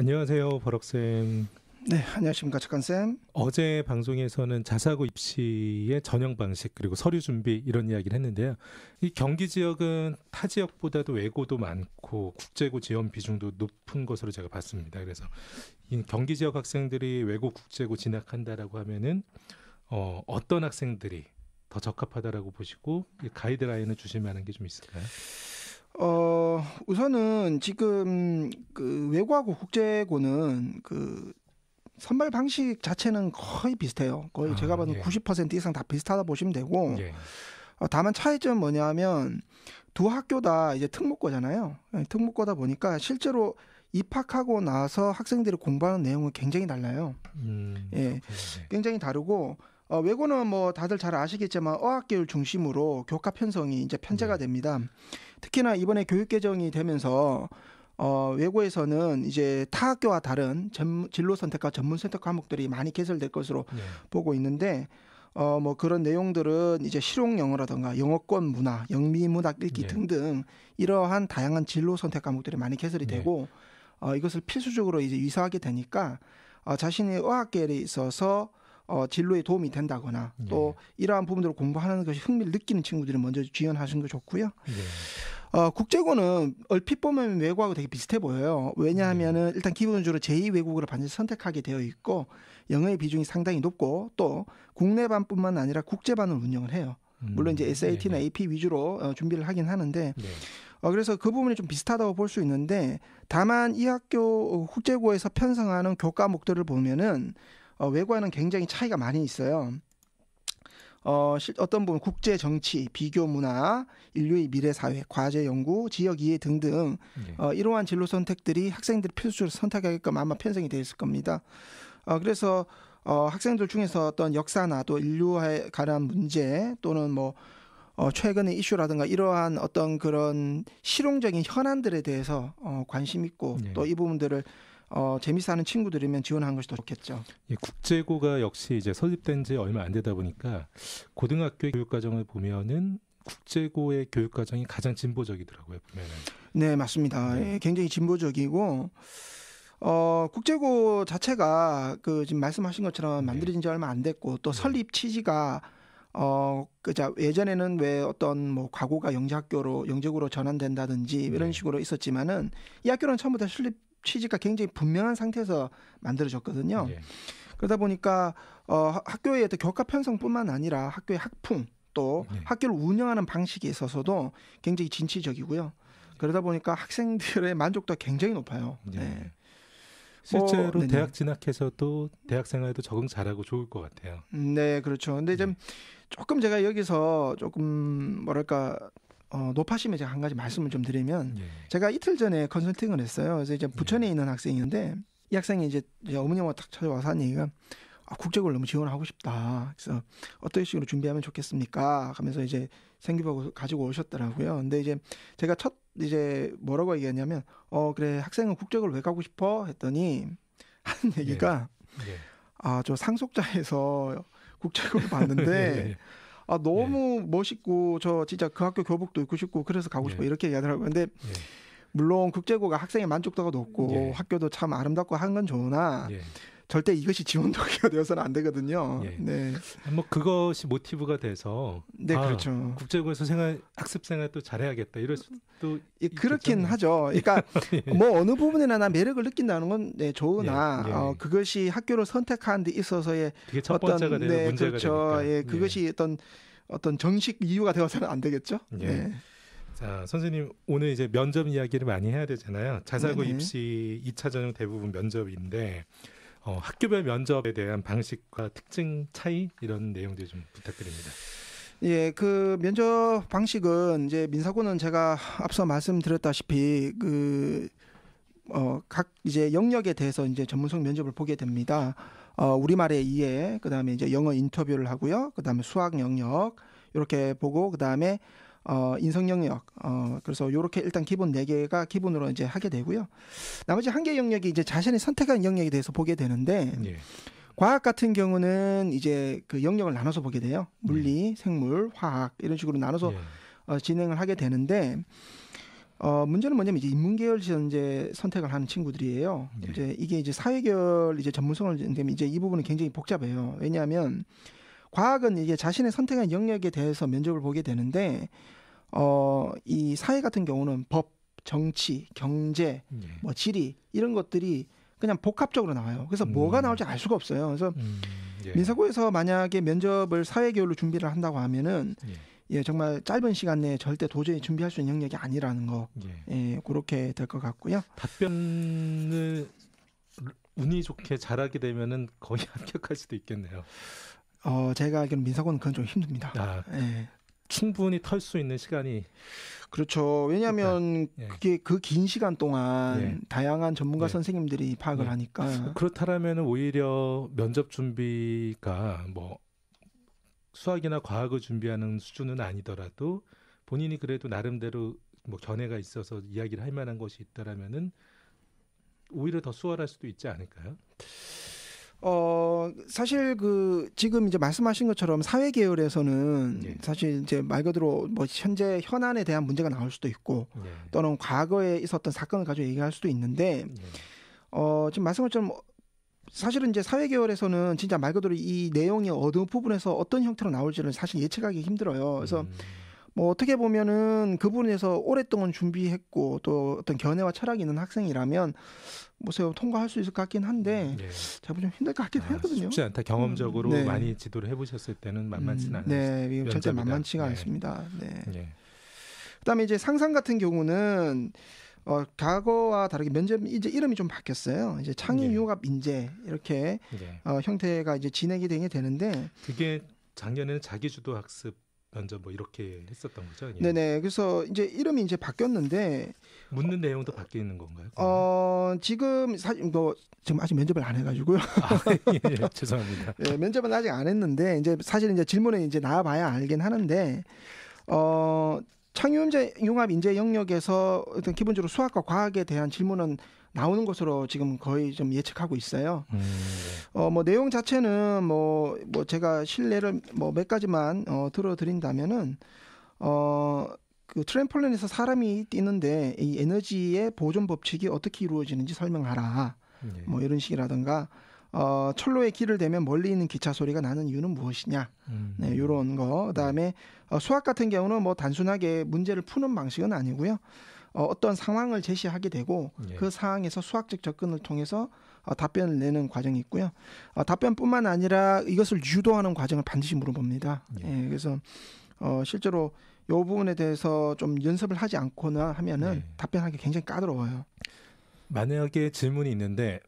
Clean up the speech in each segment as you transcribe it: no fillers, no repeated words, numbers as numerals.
안녕하세요, 버럭쌤. 네, 안녕하십니까, 작가쌤. 어제 방송에서는 자사고 입시의 전형 방식 그리고 서류 준비 이런 이야기를 했는데요. 이 경기 지역은 타 지역보다도 외고도 많고 국제고 지원 비중도 높은 것으로 제가 봤습니다. 그래서 이 경기 지역 학생들이 외고 국제고 진학한다라고 하면은 어떤 학생들이 더 적합하다라고 보시고 이 가이드라인을 주실 만한 게 좀 있을까요? 우선은 지금 그 외고하고 국제고는 그 선발 방식 자체는 거의 비슷해요. 거의 제가 봐도 예. 90% 이상 다 비슷하다 보시면 되고, 예. 다만 차이점은 뭐냐면 두 학교 다 이제 특목고잖아요. 특목고다 보니까 실제로 입학하고 나서 학생들이 공부하는 내용은 굉장히 달라요. 예, 굉장히 다르고 외고는 뭐 다들 잘 아시겠지만 어학계열 중심으로 교과 편성이 이제 편제가 됩니다. 특히나 이번에 교육 개정이 되면서 외고에서는 이제 타 학교와 다른 진로 선택과 전문 선택 과목들이 많이 개설될 것으로 보고 있는데 뭐 그런 내용들은 이제 실용 영어라든가 영어권 문화, 영미문학 읽기 등등 이러한 다양한 진로 선택 과목들이 많이 개설이 되고 이것을 필수적으로 이제 유사하게 되니까 자신의 어학계열에 있어서 진로에 도움이 된다거나 또 이러한 부분들을 공부하는 것이 흥미를 느끼는 친구들이 먼저 지원하시는 게 좋고요. 국제고는 얼핏 보면 외국하고 되게 비슷해 보여요. 왜냐하면은 일단 기본적으로 제2외국어를 반드시 선택하게 되어 있고 영어의 비중이 상당히 높고 또 국내반뿐만 아니라 국제반을 운영을 해요. 물론 이제 SAT나 AP 위주로 준비를 하긴 하는데 그래서 그 부분이 좀 비슷하다고 볼 수 있는데 다만 이 학교 국제고에서 편성하는 교과목들을 보면은 외고와는 굉장히 차이가 많이 있어요. 어떤 부분 국제 정치, 비교 문화, 인류의 미래 사회, 과제 연구, 지역 이해 등등 이러한 진로 선택들이 학생들이 필수적으로 선택하게끔 아마 편성이 되어 있을 겁니다. 그래서 학생들 중에서 어떤 역사나 또 인류에 관한 문제 또는 뭐 최근의 이슈라든가 이러한 어떤 그런 실용적인 현안들에 대해서 관심 있고 또 이 부분들을 재미있어하는 친구들이면 지원하는 것이 더 좋겠죠. 예, 국제고가 역시 이제 설립된 지 얼마 안 되다 보니까 고등학교 교육과정을 보면은 국제고의 교육과정이 가장 진보적이더라고요. 보면은. 네, 맞습니다. 예, 굉장히 진보적이고 국제고 자체가 그 지금 말씀하신 것처럼 만들어진 지 얼마 안 됐고 또 설립 취지가 그자 예전에는 왜 어떤 뭐 과고가 영재고로 전환된다든지 이런 식으로 있었지만은 이 학교는 처음부터 설립 취지가 굉장히 분명한 상태에서 만들어졌거든요. 그러다 보니까 학교의 교과 편성뿐만 아니라 학교의 학풍 또 학교를 운영하는 방식에 있어서도 굉장히 진취적이고요. 그러다 보니까 학생들의 만족도가 굉장히 높아요. 실제로 대학 진학해서도 대학 생활도 적응 잘하고 좋을 것 같아요. 네, 그렇죠. 근데 좀 조금 제가 여기서 조금 뭐랄까 높아심에 제가 한 가지 말씀을 좀 드리면 제가 이틀 전에 컨설팅을 했어요. 그래서 이제 부천에 있는 학생인데 이 학생이 이제 어머니가 딱 찾아와서 한 얘기가 국제고를 너무 지원하고 싶다. 그래서 어떤 식으로 준비하면 좋겠습니까? 하면서 이제 생기부 가지고 오셨더라고요. 근데 이제 제가 이제 뭐라고 얘기했냐면 그래 학생은 국제고를 왜 가고 싶어? 했더니 하는 얘기가 저 상속자에서 국제고를 봤는데 너무 멋있고 저 진짜 그 학교 교복도 입고 싶고 그래서 가고 싶어 이렇게 얘기하더라고요. 근데 물론 국제고가 학생의 만족도가 높고 학교도 참 아름답고 하는 건 좋으나 절대 이것이 지원도구가 되어서는 안 되거든요. 네. 뭐 그것이 모티브가 돼서 그렇죠. 국제고에서 학습 생활 또 잘해야겠다 이럴 수도 그렇긴 하죠. 그러니까 뭐 어느 부분에나 나 매력을 느낀다는 건 좋으나 그것이 학교를 선택하는 데 있어서의 그게 첫 번째가 되는 문제가 그렇죠. 되니까. 그것이 어떤 정식 이유가 되어서는 안 되겠죠. 자, 선생님 오늘 이제 면접 이야기를 많이 해야 되잖아요. 자사고 입시 2차 전형 대부분 면접인데 학교별 면접에 대한 방식과 특징 차이 이런 내용들 좀 부탁드립니다. 예, 그 면접 방식은 이제 민사고는 제가 앞서 말씀드렸다시피 각 이제 영역에 대해서 이제 전문성 면접을 보게 됩니다. 우리말의 이해, 그다음에 이제 영어 인터뷰를 하고요. 그다음에 수학 영역 이렇게 보고 그다음에 인성 영역 그래서 이렇게 일단 기본 4개가 기본으로 이제 하게 되고요. 나머지 1개 영역이 이제 자신이 선택한 영역에 대해서 보게 되는데 과학 같은 경우는 이제 그 영역을 나눠서 보게 돼요. 물리, 생물, 화학 이런 식으로 나눠서 진행을 하게 되는데 문제는 뭐냐면 이제 인문계열 이제 선택을 하는 친구들이에요. 네. 이제 이게 이제 사회계열 이제 전문성을 되면 이제 이 부분은 굉장히 복잡해요. 왜냐하면 과학은 이게 자신의 선택한 영역에 대해서 면접을 보게 되는데 이 사회 같은 경우는 법, 정치, 경제, 뭐 지리 이런 것들이 그냥 복합적으로 나와요. 그래서 뭐가 나올지 알 수가 없어요. 그래서 예. 민사고에서 만약에 면접을 사회계열로 준비를 한다고 하면은 예, 정말 짧은 시간 내에 절대 도저히 준비할 수 있는 영역이 아니라는 거, 예, 그렇게 될 것 같고요. 답변을 운이 좋게 잘하게 되면은 거의 합격할 수도 있겠네요. 제가 알기로는 민사고는 그건 좀 힘듭니다. 예. 충분히 털 수 있는 시간이 그렇죠. 왜냐하면 그게 그 긴 시간 동안 다양한 전문가 선생님들이 파악을 하니까. 그렇다면 오히려 면접 준비가 뭐 수학이나 과학을 준비하는 수준은 아니더라도 본인이 그래도 나름대로 뭐 견해가 있어서 이야기를 할 만한 것이 있다라면은 오히려 더 수월할 수도 있지 않을까요? 사실 지금 이제 말씀하신 것처럼 사회 계열에서는 사실 이제 말 그대로 뭐 현재 현안에 대한 문제가 나올 수도 있고 또는 과거에 있었던 사건을 가지고 얘기할 수도 있는데 지금 말씀한 것처럼 사실은 이제 사회 계열에서는 진짜 말 그대로 이 내용이 어느 부분에서 어떤 형태로 나올지를 사실 예측하기 힘들어요. 그래서 뭐 어떻게 보면은 그 부분에서 오랫동안 준비했고 또 어떤 견해와 철학이 있는 학생이라면 뭐세요 통과할 수 있을 것 같긴 한데 제가 좀 힘들 것 같긴 하거든요. 쉽지 않다. 경험적으로 많이 지도를 해보셨을 때는 만만치는 않아요. 네, 절대 만만치가 않습니다. 네. 그다음에 이제 상상 같은 경우는 과거와 다르게 면접 이제 이름이 좀 바뀌었어요. 이제 창의융합 인재 이렇게 형태가 이제 진행이 되는데 그게 작년에는 자기주도 학습 면접 뭐 이렇게 했었던 거죠? 네네. 그래서 이제 이름이 이제 바뀌었는데 묻는 내용도 바뀌어 있는 건가요? 지금 지금 아직 면접을 안 해가지고요. 죄송합니다. 네, 면접은 아직 안 했는데 이제 사실 이제 질문에 이제 나와봐야 알긴 하는데 창의융합 인재 영역에서 어떤 기본적으로 수학과 과학에 대한 질문은 나오는 것으로 지금 거의 좀 예측하고 있어요. 뭐 내용 자체는 뭐 제가 실례를 뭐 몇 가지만 들어드린다면은 그 트램폴린에서 사람이 뛰는데 이 에너지의 보존 법칙이 어떻게 이루어지는지 설명하라. 뭐 이런 식이라든가 철로에 길을 대면 멀리 있는 기차 소리가 나는 이유는 무엇이냐. 네, 이런 거. 그다음에 수학 같은 경우는 뭐 단순하게 문제를 푸는 방식은 아니고요. 어떤 상황을 제시하게 되고 그 상황에서 수학적 접근을 통해서 답변을 내는 과정이 있고요. 답변뿐만 아니라 이것을 유도하는 과정을 반드시 물어봅니다. 그래서 실제로 이 부분에 대해서 좀 연습을 하지 않거나 하면은 답변하기 굉장히 까다로워요. 만약에 질문이 있는데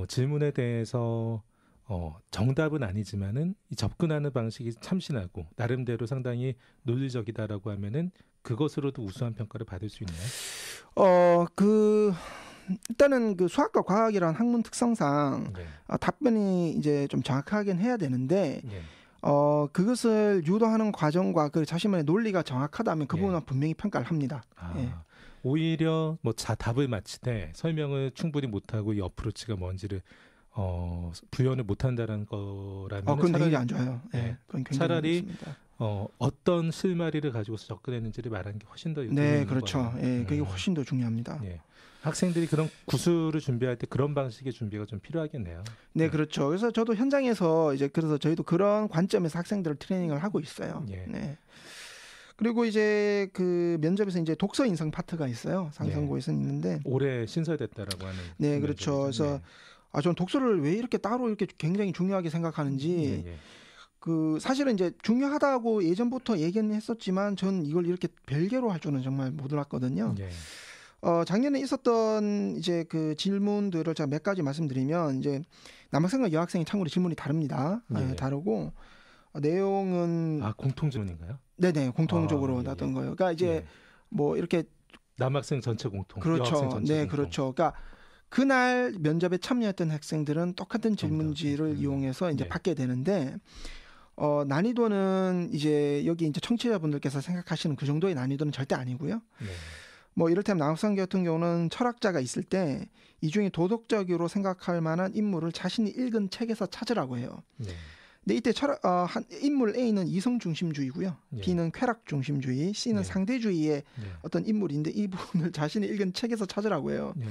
질문에 대해서 정답은 아니지만은 이 접근하는 방식이 참신하고 나름대로 상당히 논리적이다라고 하면은 그것으로도 우수한 평가를 받을 수 있나요? 일단은 그 수학과 과학이라는 학문 특성상 답변이 이제 좀 정확하긴 해야 되는데 그것을 유도하는 과정과 그 자신만의 논리가 정확하다면 그 부분은 분명히 평가를 합니다. 오히려 뭐 답을 맞히되 설명을 충분히 못하고 이 어프로치가 뭔지를 부연을 못한다는 거라면 그건 굉장히 안 좋아요. 그건 굉장히 차라리 어떤 실마리를 가지고서 접근했는지를 말하는 게 훨씬 더 네, 그렇죠. 그게 훨씬 더 중요합니다. 학생들이 그런 구술을 준비할 때 그런 방식의 준비가 좀 필요하겠네요. 네, 그렇죠. 그래서 저도 현장에서 그래서 저희도 그런 관점에서 학생들을 트레이닝을 하고 있어요. 네. 그리고 이제 그 면접에서 이제 독서 인성 파트가 있어요. 상성고에서 있는데 올해 신설됐다라고 하는. 네, 그렇죠. 그래서 전 독서를 왜 이렇게 따로 이렇게 굉장히 중요하게 생각하는지 그 사실은 이제 중요하다고 예전부터 얘기는 했었지만 전 이걸 이렇게 별개로 할 줄은 정말 못 알았거든요. 작년에 있었던 이제 그 질문들을 제가 몇 가지 말씀드리면 이제 남학생과 여학생이 참고로 질문이 다릅니다. 다르고 내용은 공통 질문인가요? 네네, 공통적으로 나왔던 거예요. 그러니까 이제 뭐 이렇게 남학생 전체 공통, 그렇죠. 여학생 전체 공통. 그렇죠. 그러니까 그날 면접에 참여했던 학생들은 똑같은 질문지를 이용해서 이제 받게 되는데 난이도는 이제 여기 이제 청취자분들께서 생각하시는 그 정도의 난이도는 절대 아니고요. 뭐 이를테면 남학생 같은 경우는 철학자가 있을 때 이 중에 도덕적으로 생각할 만한 인물을 자신이 읽은 책에서 찾으라고 해요. 근데 이때 인물 A는 이성 중심주의고요. 예. B는 쾌락 중심주의, C는 예. 상대주의의 예. 어떤 인물인데 이 부분을 자신이 읽은 책에서 찾으라고 해요. 예.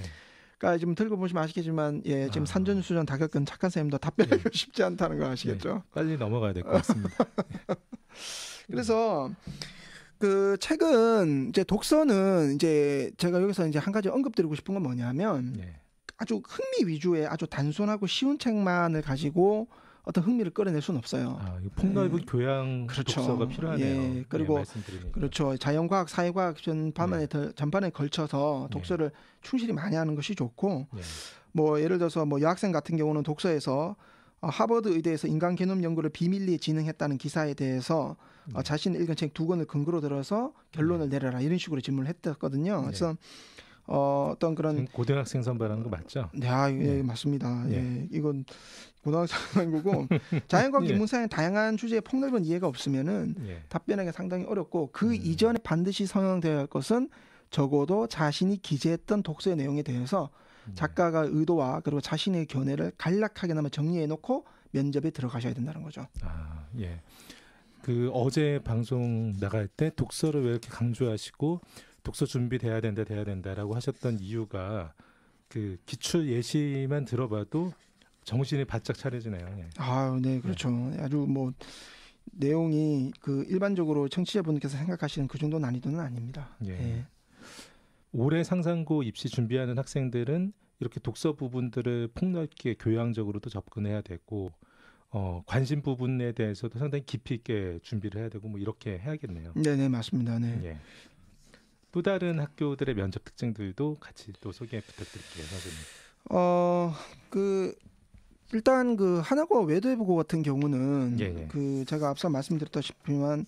그러니까 지금 들고 보시면 아시겠지만 지금 산전수전 다 겪은 착한 선생님도 답변하기가 쉽지 않다는 거 아시겠죠? 빨리 넘어가야 될 것 같습니다. 그래서 그 책은 이제 독서는 이제 제가 여기서 이제 한 가지 언급드리고 싶은 건 뭐냐면 아주 흥미 위주의 아주 단순하고 쉬운 책만을 가지고 어떤 흥미를 끌어낼 수는 없어요. 폭넓은 교양 그렇죠. 독서가 필요하네요. 그리고 그렇죠. 자연과학, 사회과학 전반에 걸쳐서 독서를 충실히 많이 하는 것이 좋고, 뭐 예를 들어서 뭐 여학생 같은 경우는 독서에서 하버드 의대에서 인간 게놈 연구를 비밀리에 진행했다는 기사에 대해서 자신이 읽은 책 2권을 근거로 들어서 결론을 내려라 이런 식으로 질문을 했었거든요. 그래서 어떤 그런 고등학생 선발하는 거 맞죠? 네, 맞습니다. 이건 고등학생 거고 자연과학 인문사의 다양한 주제에 폭넓은 이해가 없으면은 답변하기가 상당히 어렵고 그 이전에 반드시 성형되어야 할 것은 적어도 자신이 기재했던 독서의 내용에 대해서 작가가 의도와 그리고 자신의 견해를 간략하게나마 정리해 놓고 면접에 들어가셔야 된다는 거죠. 그 어제 방송 나갈 때 독서를 왜 이렇게 강조하시고 독서 준비돼야 된다라고 하셨던 이유가 그 기출 예시만 들어봐도 정신이 바짝 차려지네요. 네, 그렇죠. 아주 뭐 내용이 그 일반적으로 청취자분께서 생각하시는 그 정도 난이도는 아닙니다. 올해 상상고 입시 준비하는 학생들은 이렇게 독서 부분들을 폭넓게 교양적으로도 접근해야 되고 관심 부분에 대해서도 상당히 깊이 있게 준비를 해야 되고 뭐 이렇게 해야겠네요. 네, 맞습니다. 또 다른 학교들의 면접 특징들도 같이 또 소개 부탁드릴게요, 선생님. 일단 그 하나고 외대부고 같은 경우는 그 제가 앞서 말씀드렸다시피만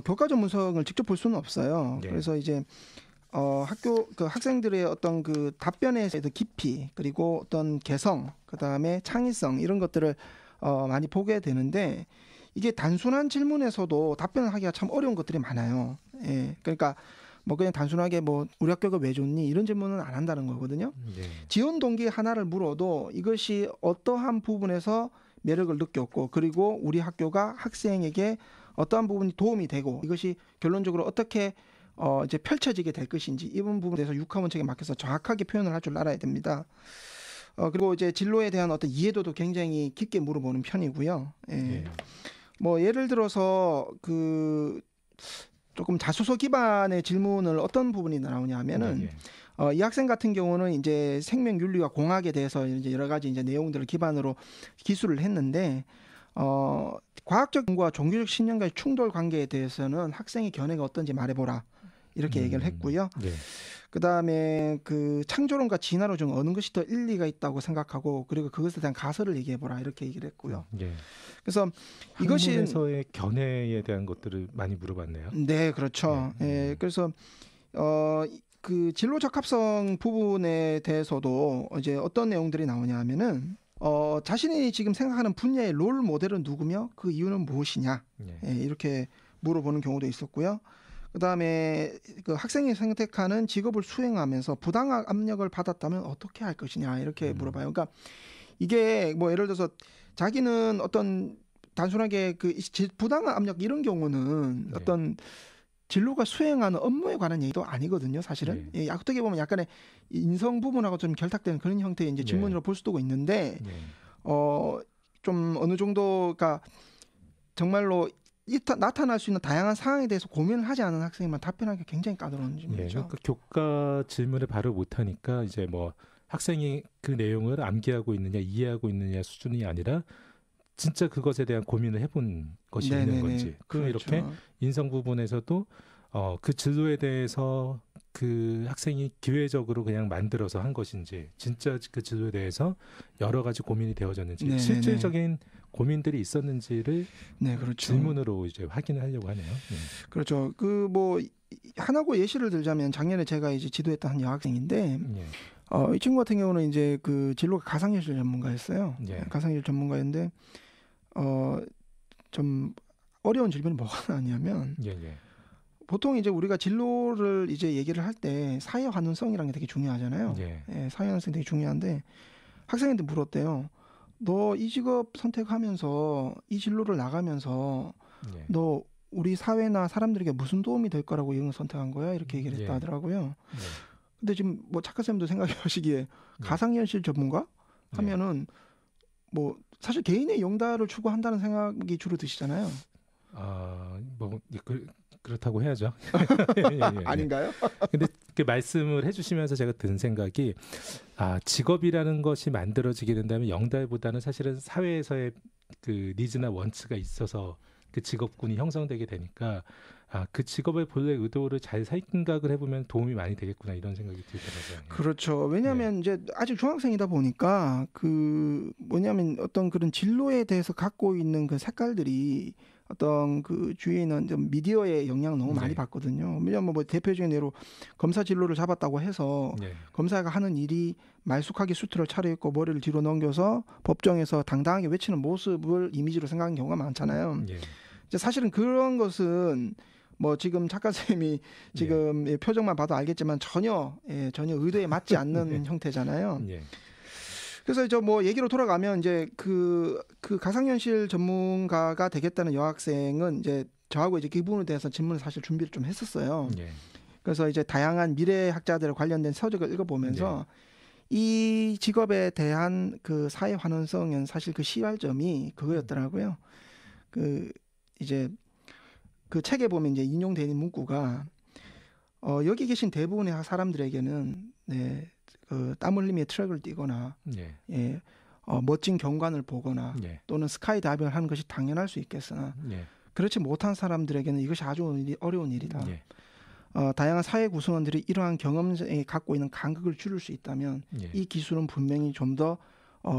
교과적 문서를 직접 볼 수는 없어요. 그래서 이제 학교 그 학생들의 어떤 그 답변의 깊이 그리고 어떤 개성 그다음에 창의성 이런 것들을 많이 보게 되는데 이게 단순한 질문에서도 답변을 하기가 참 어려운 것들이 많아요. 그러니까 뭐 그냥 단순하게 뭐 우리 학교가 왜 좋니 이런 질문은 안 한다는 거거든요. 지원 동기 하나를 물어도 이것이 어떠한 부분에서 매력을 느꼈고 그리고 우리 학교가 학생에게 어떠한 부분이 도움이 되고 이것이 결론적으로 어떻게 이제 펼쳐지게 될 것인지 이 부분에 대해서 육하원칙에 맡겨서 정확하게 표현을 할 줄 알아야 됩니다. 그리고 이제 진로에 대한 어떤 이해도도 굉장히 깊게 물어보는 편이고요. 뭐 예를 들어서 그 조금 자소서 기반의 질문을 어떤 부분이 나오냐 하면은 이 학생 같은 경우는 이제 생명윤리와 공학에 대해서 이제 여러 가지 이제 내용들을 기반으로 기술을 했는데 과학적 연구와 종교적 신념과의 충돌 관계에 대해서는 학생의 견해가 어떤지 말해보라 이렇게 얘기를 했고요. 그다음에 그 창조론과 진화론 중 어느 것이 더 일리가 있다고 생각하고 그리고 그것에 대한 가설을 얘기해보라 이렇게 얘기를 했고요. 그래서 이것이 학문에서의 견해에 대한 것들을 많이 물어봤네요. 네, 그렇죠. 그래서 그 진로 적합성 부분에 대해서도 이제 어떤 내용들이 나오냐 하면은 자신이 지금 생각하는 분야의 롤 모델은 누구며 그 이유는 무엇이냐 이렇게 물어보는 경우도 있었고요. 그다음에 그 학생이 선택하는 직업을 수행하면서 부당한 압력을 받았다면 어떻게 할 것이냐 이렇게 물어봐요. 그러니까 이게 뭐 예를 들어서 자기는 어떤 단순하게 그 부당한 압력 이런 경우는 어떤 진로가 수행하는 업무에 관한 얘기도 아니거든요, 사실은. 어떻게 보면 약간의 인성 부분하고 좀 결탁되는 그런 형태의 이제 질문으로 볼 수도 있는데, 좀 어느 정도가 정말로 나타날 수 있는 다양한 상황에 대해서 고민을 하지 않은 학생만 답변하기 굉장히 까다로운 질문이죠. 그러니까 교과 질문을 바로 못하니까 이제 뭐 학생이 그 내용을 암기하고 있느냐, 이해하고 있느냐 수준이 아니라 진짜 그것에 대한 고민을 해본 것이 있는 건지. 그럼 이렇게 인성 부분에서도 그 진로에 대해서 그 학생이 기회적으로 그냥 만들어서 한 것인지 진짜 그 진로에 대해서 여러 가지 고민이 되어졌는지 실질적인 고민들이 있었는지를 질문으로 이제 확인을 하려고 하네요. 그렇죠. 그 뭐 하나고 예시를 들자면 작년에 제가 이제 지도했던 한 여학생인데 이 친구 같은 경우는 이제 그 진로가 가상예술 전문가였어요. 가상예술 전문가였는데 좀 어려운 질문이 뭐가 나냐면 보통 이제 우리가 진로를 이제 얘기를 할 때 사회 환원성이라는 게 되게 중요하잖아요. 사회 환원성이 되게 중요한데 학생한테 물었대요. 너 이 직업 선택하면서 이 진로를 나가면서 예. 너 우리 사회나 사람들에게 무슨 도움이 될 거라고 이걸 선택한 거야? 이렇게 얘기를 했다 예. 하더라고요. 예. 근데 지금 뭐 작가쌤도 생각해 보시기에 가상현실 전문가 하면은 뭐 사실 개인의 영달을 추구한다는 생각이 주로 드시잖아요. 뭐 그렇다고 해야죠. 예. 아닌가요? 근데 그 말씀을 해주시면서 제가 든 생각이 직업이라는 것이 만들어지게 된다면 영달보다는 사실은 사회에서의 그 니즈나 원츠가 있어서 그 직업군이 형성되게 되니까 그 직업의 본래 의도를 잘 생각을 해보면 도움이 많이 되겠구나 이런 생각이 들더라고요. 그렇죠. 왜냐하면 이제 아직 중학생이다 보니까 그 뭐냐면 어떤 그런 진로에 대해서 갖고 있는 그 색깔들이 어떤 그 주위에는 좀 미디어의 영향을 너무 많이 받거든요. 왜냐하면 뭐 대표적인 예로 검사 진로를 잡았다고 해서 검사가 하는 일이 말쑥하게 수트를 차려입고 머리를 뒤로 넘겨서 법정에서 당당하게 외치는 모습을 이미지로 생각하는 경우가 많잖아요. 이제 사실은 그런 것은 뭐 지금 작가쌤이 지금 표정만 봐도 알겠지만 전혀 의도에 맞지 않는 형태잖아요. 그래서 저 뭐 얘기로 돌아가면 이제 그 가상현실 전문가가 되겠다는 여학생은 이제 저하고 이제 그 부분에 대해서 질문을 사실 준비를 좀 했었어요. 그래서 이제 다양한 미래학자들 관련된 서적을 읽어보면서 이 직업에 대한 그 사회 환원성은 사실 그 시발점이 그거였더라고요. 그 이제 그 책에 보면 이제 인용되는 문구가 여기 계신 대부분의 사람들에게는 그 땀 흘림의 트랙을 뛰거나 멋진 경관을 보거나 또는 스카이 다이빙을 하는 것이 당연할 수 있겠으나 그렇지 못한 사람들에게는 이것이 아주 어려운 일이다. 다양한 사회 구성원들이 이러한 경험에 갖고 있는 간극을 줄일 수 있다면 이 기술은 분명히 좀 더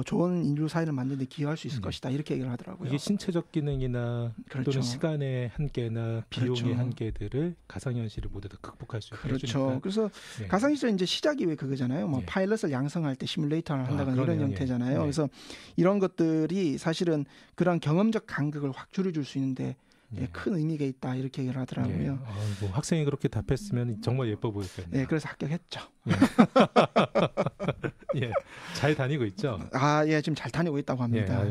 좋은 인류 사회를 만드는 데 기여할 수 있을 것이다. 이렇게 얘기를 하더라고요. 이게 신체적 기능이나 또는 시간의 한계나 비용의 한계들을 가상현실이 모두 다 극복할 수 있게 해주니까. 그래서 가상현실은 이제 시작이 왜 그거잖아요. 뭐 파일럿을 양성할 때 시뮬레이터를 한다거나 이런 형태잖아요. 그래서 이런 것들이 사실은 그런 경험적 간극을 확 줄여줄 수 있는데 큰 의미가 있다 이렇게 얘기를 하더라고요. 뭐 학생이 그렇게 답했으면 정말 예뻐 보였겠네요. 그래서 합격했죠. 잘 다니고 있죠. 지금 잘 다니고 있다고 합니다.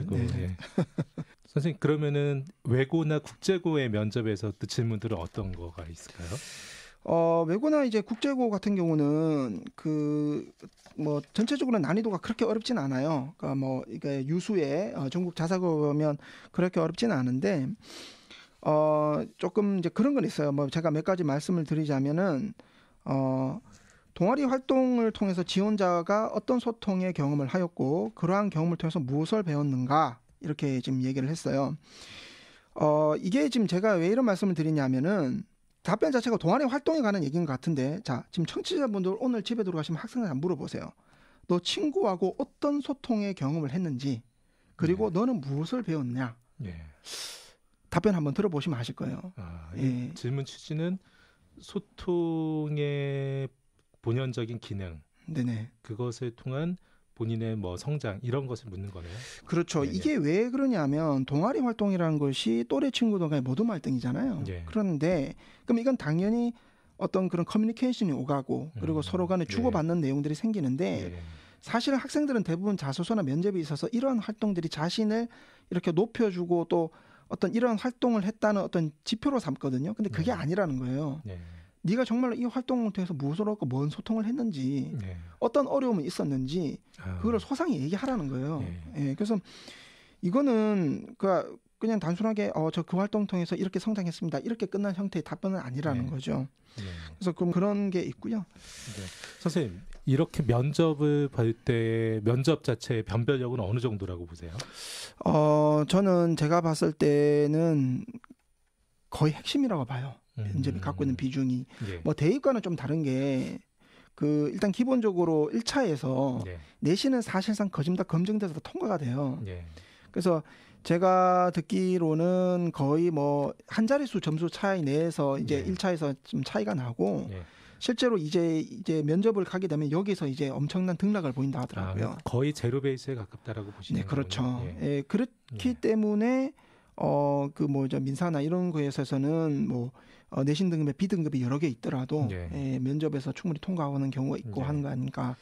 선생님 그러면은 외고나 국제고의 면접에서 또 질문들은 어떤 거가 있을까요? 외고나 이제 국제고 같은 경우는 그 뭐 전체적으로 난이도가 그렇게 어렵진 않아요. 그러니까 뭐 이게 유수의 전국 자사고면 그렇게 어렵지는 않은데. 조금 이제 그런 건 있어요. 뭐 제가 몇 가지 말씀을 드리자면은 동아리 활동을 통해서 지원자가 어떤 소통의 경험을 하였고 그러한 경험을 통해서 무엇을 배웠는가 이렇게 지금 얘기를 했어요. 이게 지금 제가 왜 이런 말씀을 드리냐면은 답변 자체가 동아리 활동에 관한 얘기인 것 같은데 자 지금 청취자분들 오늘 집에 들어가시면 학생들한테 물어보세요. 너 친구하고 어떤 소통의 경험을 했는지 그리고 너는 무엇을 배웠냐. 답변 한번 들어보시면 아실 거예요. 질문 취지는 소통의 본연적인 기능, 그것을 통한 본인의 뭐 성장 이런 것을 묻는 거네요. 그렇죠. 이게 왜 그러냐면 동아리 활동이라는 것이 또래 친구들과의 모두 활동이잖아요. 그런데 그럼 이건 당연히 어떤 그런 커뮤니케이션이 오가고 그리고 서로 간에 주고받는 내용들이 생기는데 사실은 학생들은 대부분 자소서나 면접에 있어서 이런 활동들이 자신을 이렇게 높여주고 또 어떤 이런 활동을 했다는 어떤 지표로 삼거든요. 근데 그게 아니라는 거예요. 네가 정말로 이 활동을 통해서 무엇을 얻고 뭔 소통을 했는지 어떤 어려움이 있었는지 그걸 소상히 얘기하라는 거예요. 그래서 이거는 그냥 단순하게 저 그 활동 통해서 이렇게 성장했습니다. 이렇게 끝난 형태의 답변은 아니라는 거죠. 그래서 그런 게 있고요. 선생님 이렇게 면접을 볼 때 면접 자체의 변별력은 어느 정도라고 보세요? 저는 제가 봤을 때는 거의 핵심이라고 봐요. 면접이 갖고 있는 비중이. 뭐 대입과는 좀 다른 게 일단 기본적으로 1차에서 내신은 사실상 거짓말 검증돼서 통과가 돼요. 그래서 제가 듣기로는 거의 뭐 한 자릿수 점수 차이 내에서 이제 1차에서 좀 차이가 나고 실제로 이제 면접을 가게 되면 여기서 이제 엄청난 등락을 보인다 하더라고요. 거의 제로 베이스에 가깝다라고 보시는 거군요. 그렇죠. 그렇기 때문에 민사나 이런 거에 있어서는 뭐 내신 등급에 비등급이 여러 개 있더라도 면접에서 충분히 통과하는 경우가 있고 하는 거 아닌가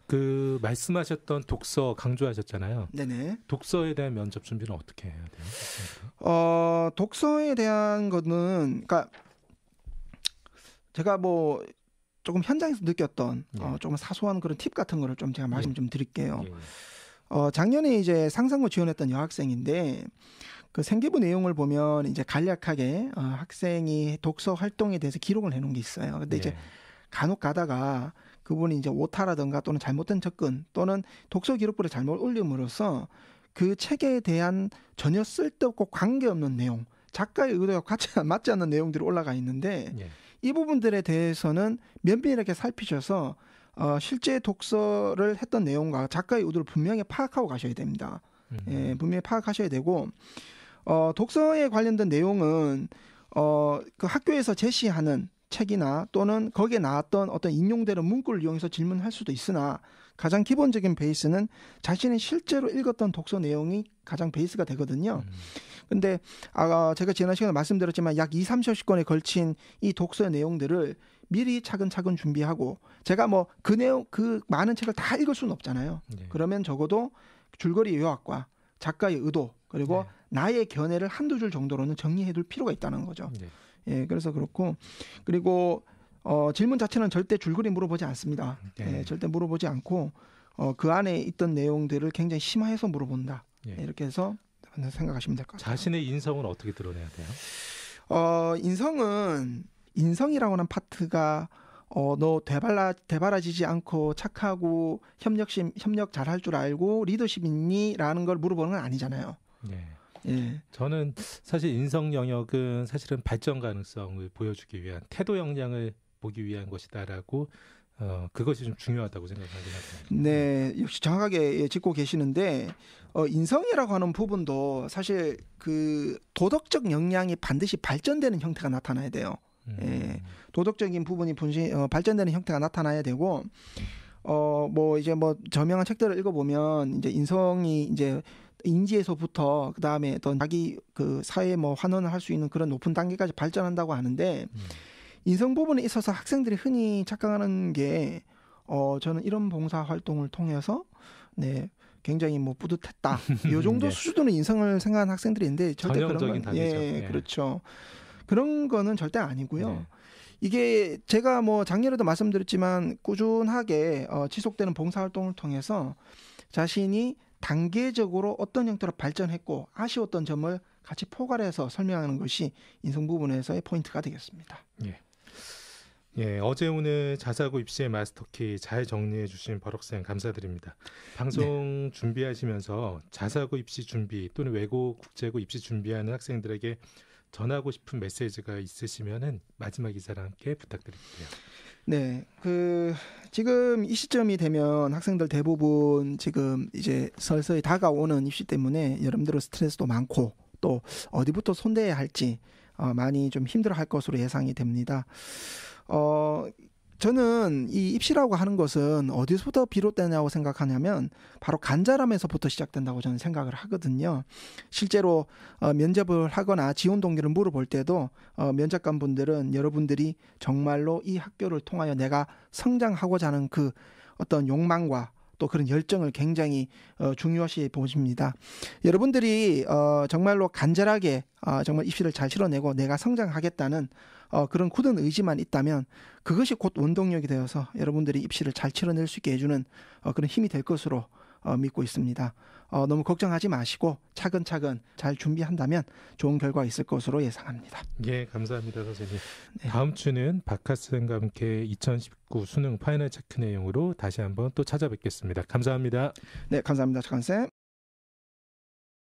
그 말씀하셨던 독서 강조하셨잖아요. 네네. 독서에 대한 면접 준비는 어떻게 해야 돼요? 독서에 대한 거는, 그러니까 제가 뭐 조금 현장에서 느꼈던 조금 사소한 그런 팁 같은 거를 좀 제가 말씀 좀 드릴게요. 작년에 이제 상상고 지원했던 여학생인데 그 생기부 내용을 보면 이제 간략하게 학생이 독서 활동에 대해서 기록을 해놓은 게 있어요. 근데 이제 간혹 가다가 그분이 이제 오타라든가 또는 잘못된 접근 또는 독서 기록부를 잘못 올림으로써 그 책에 대한 전혀 쓸데없고 관계없는 내용, 작가의 의도와 맞지 않는 내용들이 올라가 있는데 이 부분들에 대해서는 면밀하게 살피셔서 실제 독서를 했던 내용과 작가의 의도를 분명히 파악하고 가셔야 됩니다. 분명히 파악하셔야 되고 독서에 관련된 내용은 그 학교에서 제시하는 책이나 또는 거기에 나왔던 어떤 인용되는 문구를 이용해서 질문할 수도 있으나 가장 기본적인 베이스는 자신이 실제로 읽었던 독서 내용이 가장 베이스가 되거든요. 근데 제가 지난 시간에 말씀드렸지만 약 2-30권에 걸친 이 독서의 내용들을 미리 차근차근 준비하고 제가 뭐 그 많은 책을 다 읽을 수는 없잖아요. 그러면 적어도 줄거리 요약과 작가의 의도 그리고 나의 견해를 한두 줄 정도로는 정리해둘 필요가 있다는 거죠. 그래서 그렇고 그리고 질문 자체는 절대 줄거리 물어보지 않습니다. 절대 물어보지 않고 그 안에 있던 내용들을 굉장히 심화해서 물어본다. 이렇게 해서 생각하시면 될 것 같아요. 자신의 인성은 어떻게 드러내야 돼요? 인성이라고 하는 파트가 너 대바라지지 않고 착하고 협력 잘할 줄 알고 리더십 있니? 라는 걸 물어보는 건 아니잖아요. 저는 사실 인성 영역은 사실은 발전 가능성을 보여주기 위한 태도 역량을 보기 위한 것이다라고 그것이 좀 중요하다고 생각하긴 하거든요. 네, 역시 정확하게 짚고 계시는데 인성이라고 하는 부분도 사실 그 도덕적 역량이 반드시 발전되는 형태가 나타나야 돼요. 도덕적인 부분이 발전되는 형태가 나타나야 되고 뭐 이제 뭐 저명한 책들을 읽어보면 이제 인성이 이제 인지에서부터 그 다음에 어떤 자기 그 사회에 뭐 환원을 할 수 있는 그런 높은 단계까지 발전한다고 하는데 인성 부분에 있어서 학생들이 흔히 착각하는 게 저는 이런 봉사 활동을 통해서 굉장히 뭐 뿌듯했다. 이 정도 수준으로 인성을 생각하는 학생들이 있는데 절대 그런 건 그렇죠. 그런 거는 절대 아니고요. 이게 제가 뭐 작년에도 말씀드렸지만 꾸준하게 지속되는 봉사 활동을 통해서 자신이 단계적으로 어떤 형태로 발전했고 아쉬웠던 점을 같이 포괄해서 설명하는 것이 인성 부분에서의 포인트가 되겠습니다. 어제 오늘 자사고 입시의 마스터키 잘 정리해 주신 버럭쌤 감사드립니다. 방송 준비하시면서 자사고 입시 준비 또는 외고 국제고 입시 준비하는 학생들에게 전하고 싶은 메시지가 있으시면은 마지막 인사랑 함께 부탁드릴게요. 지금 이 시점이 되면 학생들 대부분 지금 이제 서서히 다가오는 입시 때문에 여러분들의 스트레스도 많고 또 어디부터 손대야 할지 많이 좀 힘들어할 것으로 예상이 됩니다. 저는 이 입시라고 하는 것은 어디서부터 비롯되냐고 생각하냐면 바로 간절함에서부터 시작된다고 저는 생각을 하거든요. 실제로 면접을 하거나 지원 동기를 물어볼 때도 면접관 분들은 여러분들이 정말로 이 학교를 통하여 내가 성장하고자 하는 그 어떤 욕망과 또 그런 열정을 굉장히 중요시 보십니다. 여러분들이 정말로 간절하게 정말 입시를 잘 치러내고 내가 성장하겠다는 그런 굳은 의지만 있다면 그것이 곧 원동력이 되어서 여러분들이 입시를 잘 치러낼 수 있게 해주는 그런 힘이 될 것으로 믿고 있습니다. 너무 걱정하지 마시고 차근차근 잘 준비한다면 좋은 결과가 있을 것으로 예상합니다. 감사합니다, 선생님. 다음 주는 박학생과 함께 2019 수능 파이널 체크 내용으로 다시 한번 또 찾아뵙겠습니다. 감사합니다. 네, 감사합니다, 박학생.